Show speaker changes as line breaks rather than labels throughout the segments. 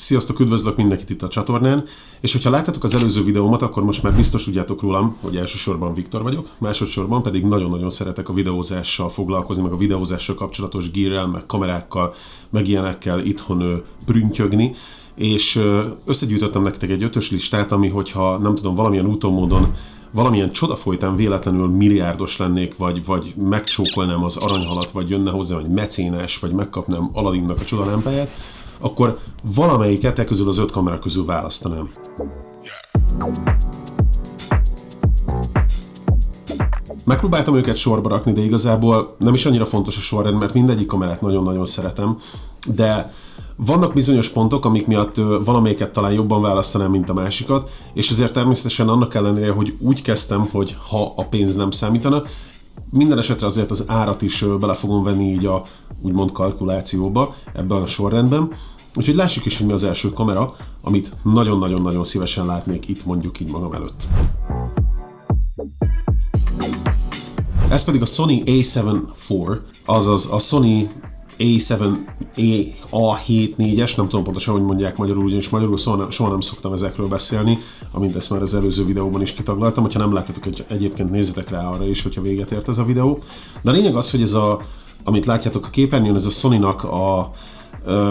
Sziasztok, üdvözlök mindenkit itt a csatornán, és hogyha láttátok az előző videómat, akkor most már biztos tudjátok rólam, hogy elsősorban Viktor vagyok, másodszorban pedig nagyon-nagyon szeretek a videózással foglalkozni, meg a videózással kapcsolatos gearrel, meg kamerákkal, meg ilyenekkel itthon prüntjögni, és összegyűjtöttem nektek egy 5-ös listát, ami hogyha nem tudom, valamilyen úton, módon, valamilyen csoda folytán véletlenül milliárdos lennék, vagy megcsókolnám az aranyhalat, vagy jönne hozzám egy mecénás, vagy megkapnám Aladdinnak a csodalámpáját, akkor valamelyiket e közül az 5 kamera közül választanám. Megpróbáltam őket sorba rakni, de igazából nem is annyira fontos a sorrend, mert mindegyik kamerát nagyon-nagyon szeretem, de vannak bizonyos pontok, amik miatt valamelyiket talán jobban választanám, mint a másikat, és azért természetesen annak ellenére, hogy úgy kezdtem, hogy ha a pénz nem számítana, minden esetre azért az árat is bele fogom venni így a úgymond kalkulációba ebben a sorrendben. Úgyhogy lássuk is, hogy mi az első kamera, amit nagyon-nagyon-nagyon szívesen látnék itt mondjuk így magam előtt. Ez pedig a Sony A7 IV, azaz a Sony A7-4-es, nem tudom pontosan, hogy mondják magyarul, ugyanis magyarul soha nem szoktam ezekről beszélni, amint ezt már az előző videóban is kitaglaltam, hogyha nem láttatok, egyébként nézzetek rá arra is, hogyha véget ért ez a videó. De a lényeg az, hogy ez amit látjátok a képernyőn, ez a Sony-nak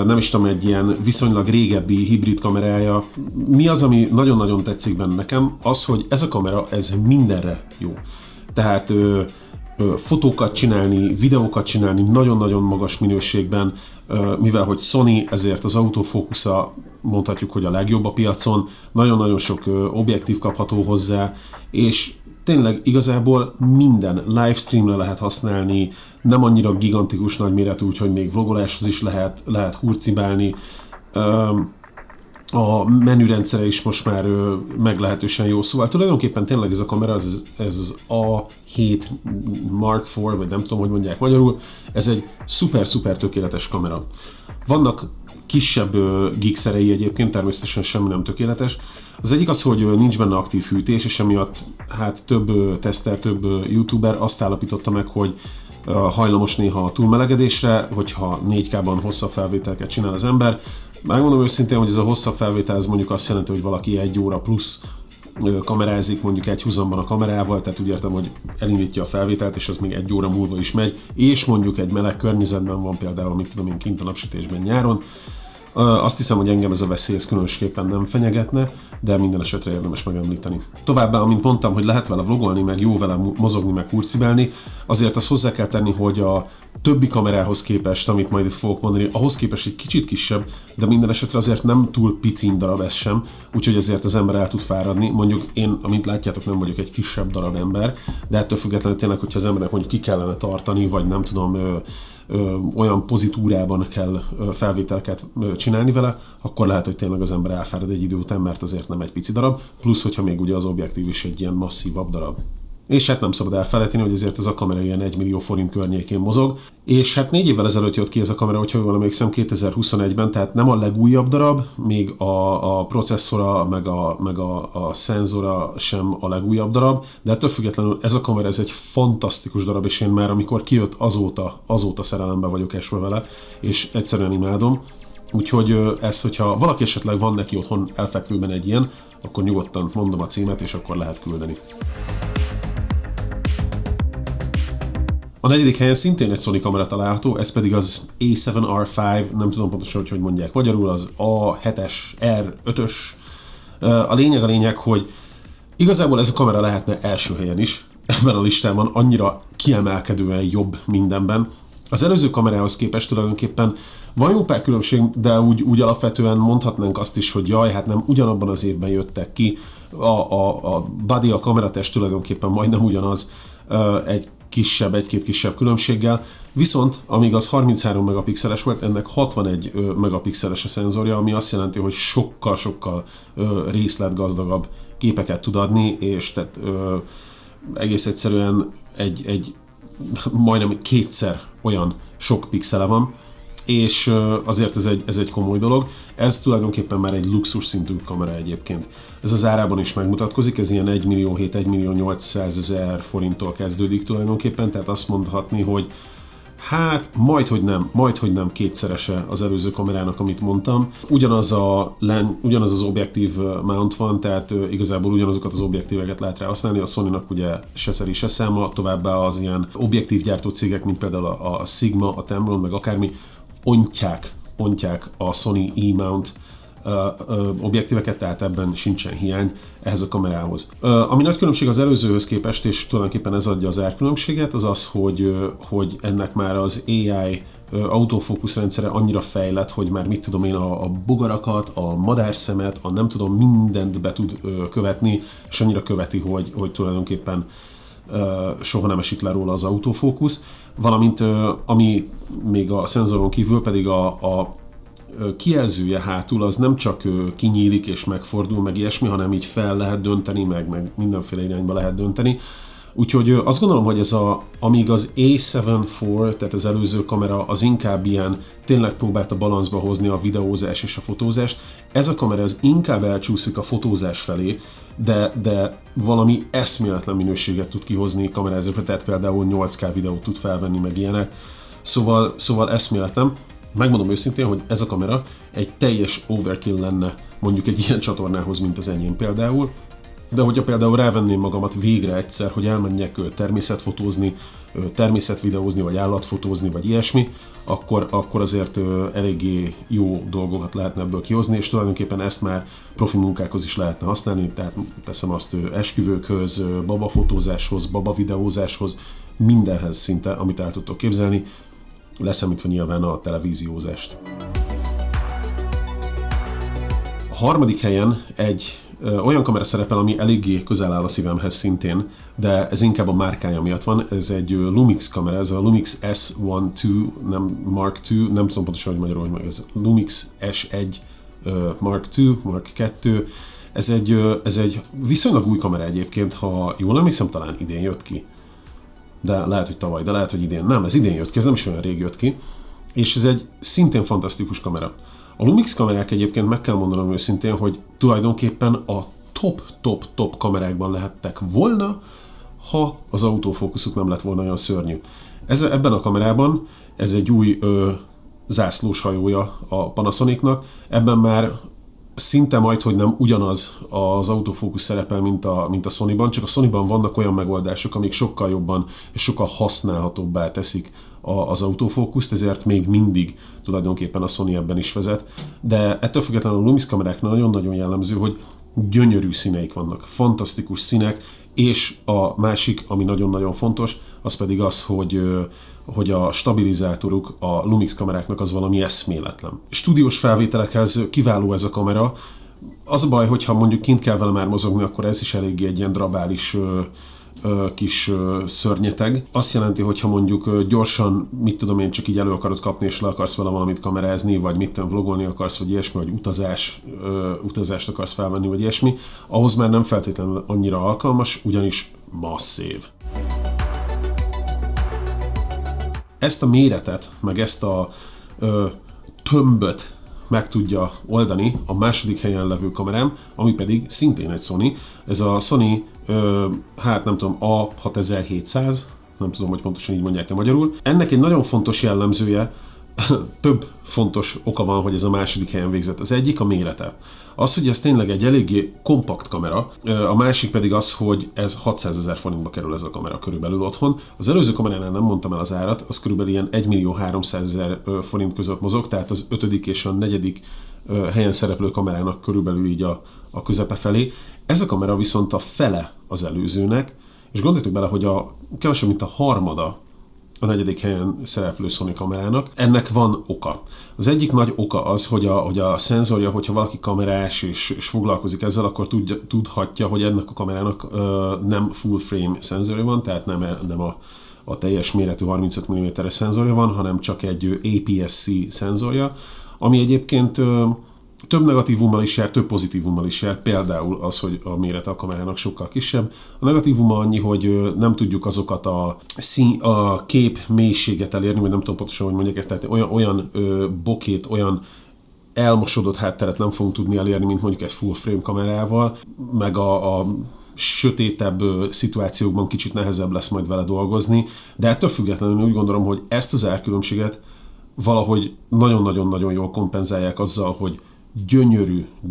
nem is tudom, egy ilyen viszonylag régebbi hibrid kamerája. Mi az, ami nagyon-nagyon tetszik benne nekem? Az, hogy ez a kamera, ez mindenre jó. Tehát fotókat csinálni, videókat csinálni nagyon-nagyon magas minőségben, mivel hogy Sony, ezért az autofókusza mondhatjuk, hogy a legjobb a piacon, nagyon-nagyon sok objektív kapható hozzá, és tényleg igazából minden livestreamre lehet használni, nem annyira gigantikus nagyméretű, úgyhogy még vlogoláshoz is lehet hurcibálni. A menürendszere is most már meglehetősen jó, szóval tulajdonképpen tényleg ez a kamera, ez az A7 Mark IV, vagy nem tudom, hogy mondják magyarul, ez egy szuper tökéletes kamera. Vannak kisebb gigszerei egyébként, természetesen semmi nem tökéletes. Az egyik az, hogy nincs benne aktív hűtés, és emiatt hát több teszter, több youtuber azt állapította meg, hogy hajlamos néha a túlmelegedésre, hogyha 4K-ban hosszabb felvételeket csinál az ember. Megmondom őszintén, hogy ez a hosszabb felvétel, ez mondjuk azt jelenti, hogy valaki 1 óra plusz kamerázik, mondjuk egy húzamban a kamerával, tehát úgy értem, hogy elindítja a felvételt, és az még 1 óra múlva is megy, és mondjuk egy meleg környezetben van például, mit tudom én, kint a napsütésben nyáron. Azt hiszem, hogy engem ez a veszély különösképpen nem fenyegetne, de minden esetre érdemes megemlíteni. Továbbá, amint mondtam, hogy lehet vele vlogolni, meg jó vele mozogni, meg hurcibálni, azért azt hozzá kell tenni, hogy a többi kamerához képest, amit majd itt fogok mondani, ahhoz képest egy kicsit kisebb, de minden esetre azért nem túl picin darab ez sem, úgyhogy ezért az ember el tud fáradni. Mondjuk én, amint látjátok, nem vagyok egy kisebb darab ember, de ettől függetlenül tényleg, hogyha az embernek mondjuk ki kellene tartani, vagy nem tudom, olyan pozitúrában kell felvételket csinálni vele, akkor lehet, hogy tényleg az ember elfárad egy idő után, mert azért nem egy pici darab, plusz hogyha még ugye az objektív is egy ilyen masszívabb darab. És hát nem szabad elfelejteni, hogy ezért ez a kamera ilyen 1 millió forint környékén mozog, és hát 4 évvel ezelőtt jött ki ez a kamera, hogyha jól emlékszem, 2021-ben, tehát nem a legújabb darab, még a processzora, meg a szenzora sem a legújabb darab, de ettől függetlenül ez a kamera, ez egy fantasztikus darab, és én már amikor kijött azóta szerelembe vagyok esve vele, és egyszerűen imádom. Úgyhogy ez, hogyha valaki esetleg van neki otthon elfekvőben egy ilyen, akkor nyugodtan mondom a címet, és akkor lehet küldeni. A 4. helyen szintén egy Sony kamera található, ez pedig az A7R5, nem tudom pontosan, hogy mondják magyarul, az A7-es R5-ös. A lényeg, hogy igazából ez a kamera lehetne első helyen is, ebben a listában annyira kiemelkedően jobb mindenben. Az előző kamerához képest tulajdonképpen van jó pár különbség, de úgy alapvetően mondhatnánk azt is, hogy jaj, hát nem ugyanabban az évben jöttek ki, a body, a kameratest tulajdonképpen majdnem ugyanaz, egy-két kisebb különbséggel, viszont amíg az 33 megapixeles volt, ennek 61 megapixeles a szenzorja, ami azt jelenti, hogy sokkal részletgazdagabb képeket tud adni, és tehát egész egyszerűen egy majdnem 2-szer olyan sok pixele van, és azért ez egy komoly dolog. Ez tulajdonképpen már egy luxus szintű kamera egyébként. Ez az árában is megmutatkozik, ez ilyen 1.700.000-1.800.000 forinttól kezdődik tulajdonképpen, tehát azt mondhatni, hogy Hát, majdhogy nem kétszerese az előző kamerának, amit mondtam. Ugyanaz az objektív mount van, tehát igazából ugyanazokat az objektíveket lehet rá használni. A Sony-nak ugye se szeri, se száma, továbbá az ilyen objektívgyártó cégek, mint például a Sigma, a Tamron, meg akármi, ontják a Sony E-mount objektíveket, tehát ebben sincsen hiány ehhez a kamerához. Ami nagy különbség az előzőhöz képest, és tulajdonképpen ez adja az árkülönbséget, az az, hogy ennek már az AI autofókusz rendszere annyira fejlett, hogy már mit tudom én, a bogarakat, a madárszemet, a nem tudom, mindent be tud követni, és annyira követi, hogy tulajdonképpen soha nem esik le róla az autofókusz. Valamint ami még a szenzoron kívül pedig a kijelzője hátul az nem csak kinyílik és megfordul, meg ilyesmi, hanem így fel lehet dönteni, meg mindenféle irányba lehet dönteni. Úgyhogy azt gondolom, hogy amíg az A7 IV, tehát az előző kamera, az inkább ilyen, tényleg próbálta balanszba hozni a videózás és a fotózást, ez a kamera az inkább elcsúszik a fotózás felé, de valami eszméletlen minőséget tud kihozni kamerázásra, tehát például 8K videót tud felvenni, meg ilyenek. Szóval eszméletlen. Megmondom őszintén, hogy ez a kamera egy teljes overkill lenne mondjuk egy ilyen csatornához, mint az enyém például, de hogyha például rávenném magamat végre egyszer, hogy elmenjek természetfotózni, természetvideózni, vagy állatfotózni, vagy ilyesmi, akkor azért eléggé jó dolgokat lehetne ebből kihozni, és tulajdonképpen ezt már profi munkákhoz is lehetne használni, tehát teszem azt esküvőkhöz, babafotózáshoz, babavideózáshoz, mindenhez szinte, amit el tudtok képzelni, leszámítva nyilván a televíziózást. A harmadik helyen egy olyan kamera szerepel, ami eléggé közel áll a szívemhez szintén, de ez inkább a márkája miatt van. Ez egy Lumix kamera, ez a Lumix S1 II, nem Mark II, nem tudom pontosan, hogy magyarul, hogy ez Lumix S1 Mark II, Mark II. Ez egy viszonylag új kamera egyébként, ha jól emlékszem, talán idén jött ki. De lehet, hogy tavaly, de lehet, hogy idén. Nem, ez idén jött ki, ez nem is olyan rég jött ki. És ez egy szintén fantasztikus kamera. A Lumix kamerák egyébként meg kell mondanom őszintén, hogy tulajdonképpen a top kamerákban lehettek volna, ha az autofókuszuk nem lett volna olyan szörnyű. Ebben a kamerában ez egy új zászlós hajója a Panasonicnak, ebben már szinte majdhogy nem ugyanaz az autofókusz szerepel, mint a Sony-ban, csak a Sony-ban vannak olyan megoldások, amik sokkal jobban és sokkal használhatóbbá teszik az autofókuszt, ezért még mindig tulajdonképpen a Sony ebben is vezet. De ettől függetlenül a Lumix kameráknál nagyon-nagyon jellemző, hogy gyönyörű színeik vannak, fantasztikus színek, és a másik, ami nagyon-nagyon fontos, az pedig az, hogy a stabilizátoruk a Lumix kameráknak az valami eszméletlen. Stúdiós felvételekhez kiváló ez a kamera. Az a baj, hogyha mondjuk kint kell vele már mozogni, akkor ez is eléggé egy ilyen drabális kis szörnyeteg. Azt jelenti, hogy ha mondjuk gyorsan, mit tudom én, csak így elő akarod kapni, és le akarsz vele valamit kamerázni, vagy mit tudom, vlogolni akarsz, vagy ilyesmi, vagy utazást akarsz felvenni, vagy ilyesmi, ahhoz már nem feltétlenül annyira alkalmas, ugyanis masszív. Ezt a méretet, meg ezt a tömböt meg tudja oldani a második helyen levő kamerám, ami pedig szintén egy Sony. Ez a Sony, hát nem tudom, A6700, nem tudom, hogy pontosan így mondják-e magyarul. Ennek egy nagyon fontos jellemzője, több fontos oka van, hogy ez a második helyen végzett. Az egyik a mérete. Az, hogy ez tényleg egy eléggé kompakt kamera, a másik pedig az, hogy ez 600 000 forintba kerül ez a kamera körülbelül otthon. Az előző kameránál nem mondtam el az árat, az körülbelül ilyen 1.300.000 forint között mozog, tehát az 5. és a 4. helyen szereplő kamerának körülbelül így a közepe felé. Ez a kamera viszont a fele az előzőnek, és gondoljatok bele, hogy kevesebb, mint a harmada a 4. helyen szereplő Sony kamerának. Ennek van oka. Az egyik nagy oka az, hogy a szenzorja, hogyha valaki kamerás és foglalkozik ezzel, akkor tudhatja, hogy ennek a kamerának nem full frame szenzorja van, tehát nem a teljes méretű 35 mm-es szenzorja van, hanem csak egy APS-C szenzorja, ami egyébként több negatívummal is jár, több pozitívummal is jár, például az, hogy a mérete a kamerának sokkal kisebb. A negatívuma annyi, hogy nem tudjuk azokat a kép mélységet elérni, vagy nem tudom pontosan, hogy mondják ezt, tehát olyan bokét, olyan elmosodott hátteret nem fogunk tudni elérni, mint mondjuk egy full frame kamerával, meg sötétebb szituációkban kicsit nehezebb lesz majd vele dolgozni, de ettől függetlenül úgy gondolom, hogy ezt az árkülönbséget valahogy nagyon-nagyon-nagyon jól kompenzálják azzal, hogy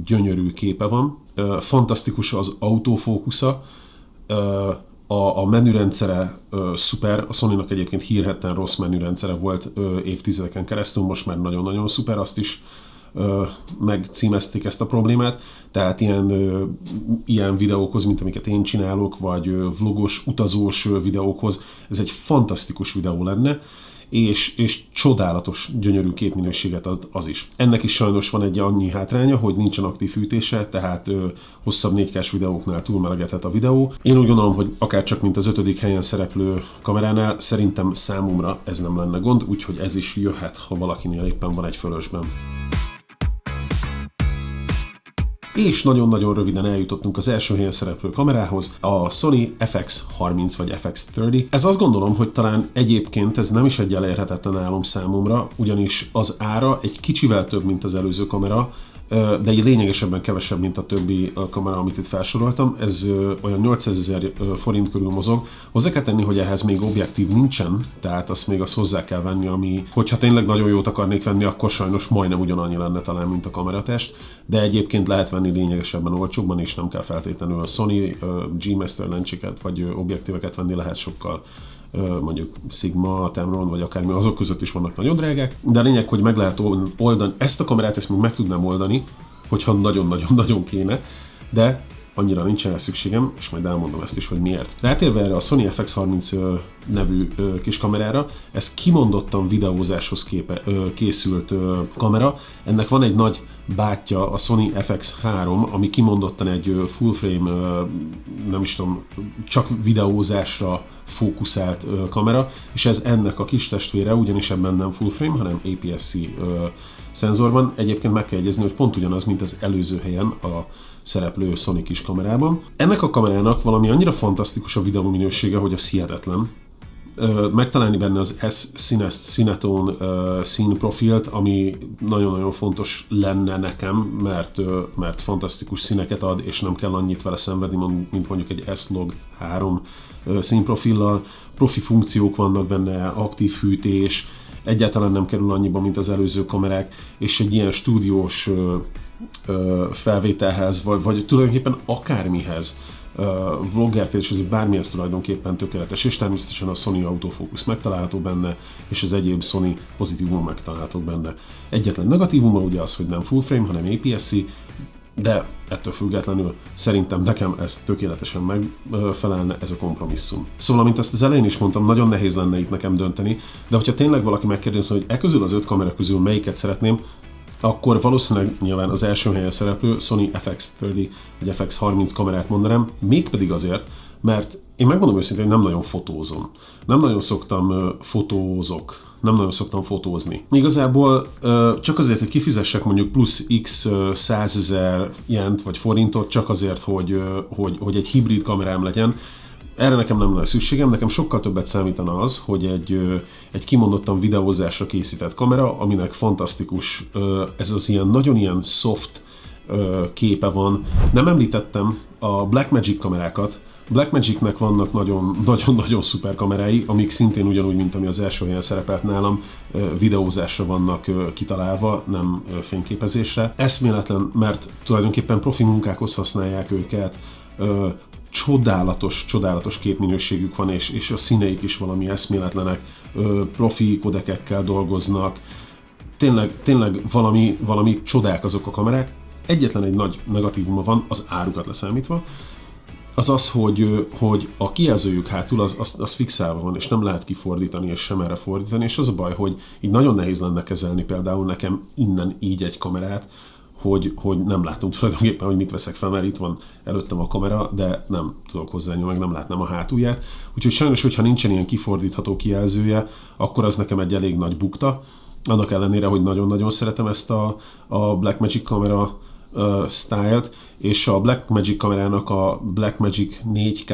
gyönyörű képe van, fantasztikus az autofókusza, a menürendszere szuper, a Sony-nak egyébként hírhedten rossz menürendszere volt évtizedeken keresztül, most már nagyon-nagyon szuper, azt is megcímezték ezt a problémát, tehát ilyen videókhoz, mint amiket én csinálok, vagy vlogos, utazós videókhoz, ez egy fantasztikus videó lenne, és csodálatos, gyönyörű képminőséget ad az is. Ennek is sajnos van egy annyi hátránya, hogy nincsen aktív fűtése, tehát hosszabb 4K-s videóknál túlmelegedhet a videó. Én úgy gondolom, hogy akárcsak mint az 5. helyen szereplő kameránál, szerintem számomra ez nem lenne gond, úgyhogy ez is jöhet, ha valakinél éppen van egy fölösben. És nagyon-nagyon röviden eljutottunk az első helyen szereplő kamerához, a Sony FX30 vagy FX30. Ez azt gondolom, hogy talán egyébként ez nem is egy elérhetetlen álom számomra, ugyanis az ára egy kicsivel több, mint az előző kamera, de egy lényegesebben kevesebb, mint a többi kamera, amit itt felsoroltam. Ez olyan 800 000 forint körül mozog. Hozzá kell tenni, hogy ehhez még objektív nincsen, tehát azt még azt hozzá kell venni, ami, hogyha tényleg nagyon jót akarnék venni, akkor sajnos majdnem ugyanannyi lenne talán, mint a kameratest, de egyébként lehet venni lényegesebben olcsóbban, és nem kell feltétlenül a Sony G-Master lencseket vagy objektíveket venni, lehet sokkal mondjuk Sigma, Tamron, vagy akármi, azok között is vannak nagyon drágák, de a lényeg, hogy meg lehet oldani, ezt a kamerát, ezt még meg tudnám oldani, hogyha nagyon-nagyon-nagyon kéne, de annyira nincsen rá szükségem, és majd elmondom ezt is, hogy miért. Rátérve erre a Sony FX30 nevű kis kamerára, ez kimondottan videózáshoz készült kamera. Ennek van egy nagy bátyja, a Sony FX3, ami kimondottan egy full frame, nem is tudom, csak videózásra fókuszált kamera, és ez ennek a kis testvére, ugyanis ebben nem full frame, hanem APS-C szenzor van. Egyébként meg kell jegyezni, hogy pont ugyanaz, mint az előző helyen a szereplő Sony kis kamerában. Ennek a kamerának valami annyira fantasztikus a videó minősége, hogy az hihetetlen. Megtalálni benne az S-Cinetone színprofilt, ami nagyon-nagyon fontos lenne nekem, mert fantasztikus színeket ad, és nem kell annyit vele szenvedni, mint mondjuk egy S-Log 3 színprofillal. Profi funkciók vannak benne, aktív hűtés, egyáltalán nem kerül annyiba, mint az előző kamerák, és egy ilyen stúdiós felvételhez, vagy tulajdonképpen akármihez, vloggerkedés, ez bármihez tulajdonképpen tökéletes, és természetesen a Sony autofókusz megtalálható benne, és az egyéb Sony pozitívum megtalálható benne. Egyetlen negatívuma ugye az, hogy nem full frame, hanem APS-C, de ettől függetlenül szerintem nekem ez tökéletesen megfelelne, ez a kompromisszum. Szóval, mint ezt az elején is mondtam, nagyon nehéz lenne itt nekem dönteni, de hogyha tényleg valaki megkérdezi, hogy közül az 5 kamera közül melyiket szeretném, akkor valószínűleg nyilván az első helyen szereplő Sony FX30 vagy FX30 kamerát mondanám, mégpedig azért, mert én megmondom őszintén, hogy nem nagyon fotózom. Nem nagyon szoktam fotózni. Igazából csak azért, hogy kifizessek mondjuk plusz x 100 000 jent vagy forintot, csak azért, hogy egy hibrid kamerám legyen, erre nekem nem lenne szükségem, nekem sokkal többet számítana az, hogy egy kimondottan videózásra készített kamera, aminek fantasztikus, ez az ilyen nagyon ilyen soft képe van. Nem említettem a Blackmagic kamerákat. Blackmagicnek vannak nagyon-nagyon szuper kamerái, amik szintén ugyanúgy, mint ami az első helyen szerepelt nálam, videózásra vannak kitalálva, nem fényképezésre. Eszméletlen, mert tulajdonképpen profi munkákhoz használják őket, csodálatos képminőségük van, és a színeik is valami eszméletlenek, profi kodekekkel dolgoznak, tényleg valami csodák azok a kamerák. Egyetlen egy nagy negatívuma van, az árukat leszámítva, az, hogy a kijelzőjük hátul az fixálva van, és nem lehet kifordítani, és sem erre fordítani, és az a baj, hogy így nagyon nehéz lenne kezelni például nekem innen így egy kamerát, hogy nem látom tulajdonképpen, hogy mit veszek fel, mert itt van előttem a kamera, de nem tudok hozzányúlni, meg nem látnám a hátulját. Úgyhogy sajnos, hogyha nincsen ilyen kifordítható kijelzője, akkor az nekem egy elég nagy bukta. Annak ellenére, hogy nagyon-nagyon szeretem ezt a Blackmagic kamera style-t, és a Blackmagic kamerának a Blackmagic 4K,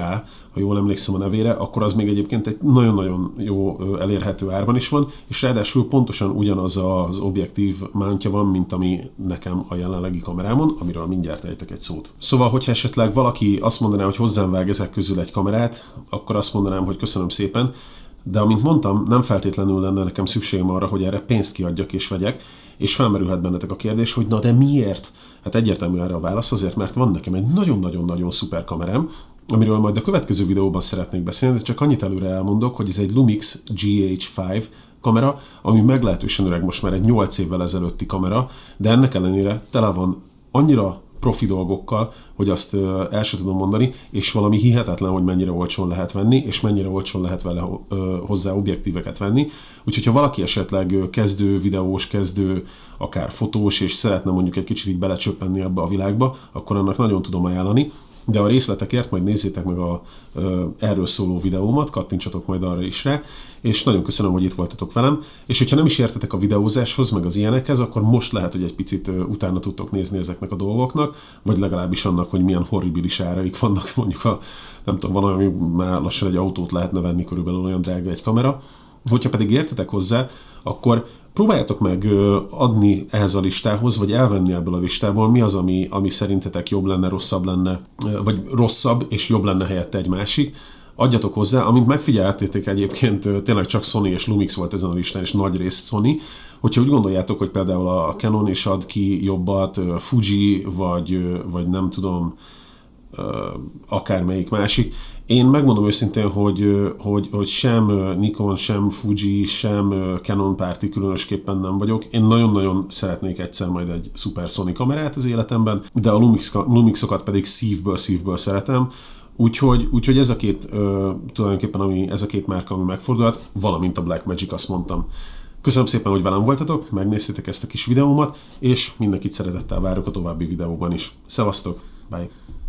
ha jól emlékszem a nevére, akkor az még egyébként egy nagyon-nagyon jó elérhető árban is van, és ráadásul pontosan ugyanaz az objektív mountja van, mint ami nekem a jelenlegi kamerámon, amiről mindjárt ejtek egy szót. Szóval, hogyha esetleg valaki azt mondaná, hogy hozzám vág ezek közül egy kamerát, akkor azt mondanám, hogy köszönöm szépen, de amint mondtam, nem feltétlenül lenne nekem szükségem arra, hogy erre pénzt kiadjak és vegyek, és felmerülhet bennetek a kérdés, hogy na de miért? Hát egyértelmű erre a válasz, azért, mert van nekem egy nagyon-nagyon-nagyon szuper kamerám, amiről majd a következő videóban szeretnék beszélni, de csak annyit előre elmondok, hogy ez egy Lumix GH5 kamera, ami meglehetősen öreg, most már egy 8 évvel ezelőtti kamera, de ennek ellenére tele van annyira profi dolgokkal, hogy azt el sem tudom mondani, és valami hihetetlen, hogy mennyire olcsón lehet venni, és mennyire olcsón lehet vele hozzá objektíveket venni. Úgyhogy ha valaki esetleg kezdő videós, kezdő, akár fotós, és szeretne mondjuk egy kicsit így belecsöppenni ebbe a világba, akkor annak nagyon tudom ajánlani. De a részletekért majd nézzétek meg erről szóló videómat, kattintsatok majd arra is rá, és nagyon köszönöm, hogy itt voltatok velem, és hogyha nem is értetek a videózáshoz, meg az ilyenekhez, akkor most lehet, hogy egy picit utána tudtok nézni ezeknek a dolgoknak, vagy legalábbis annak, hogy milyen horribilis áraik vannak, mondjuk nem tudom, van olyan, ami már lassan egy autót lehetne venni, körülbelül olyan drága egy kamera. Hogyha pedig értetek hozzá, akkor próbáljátok meg adni ehhez a listához, vagy elvenni ebből a listából, mi az, ami szerintetek jobb lenne, rosszabb lenne, vagy rosszabb és jobb lenne helyette egy másik. Adjatok hozzá, amint megfigyeltétek egyébként, tényleg csak Sony és Lumix volt ezen a listán, és nagy rész Sony. Hogyha úgy gondoljátok, hogy például a Canon is ad ki jobbat, Fuji, vagy nem tudom, akármelyik másik. Én megmondom őszintén, hogy sem Nikon, sem Fuji, sem Canon párti különösképpen nem vagyok. Én nagyon-nagyon szeretnék egyszer majd egy szuper Sony kamerát az életemben, de a Lumixokat pedig szívből szeretem. Úgyhogy ez a két, tulajdonképpen ez a két márka, ami megfordulhat, valamint a Blackmagic, azt mondtam. Köszönöm szépen, hogy velem voltatok, megnéztétek ezt a kis videómat, és mindenkit szeretettel várok a további videóban is. Szevasztok, bye!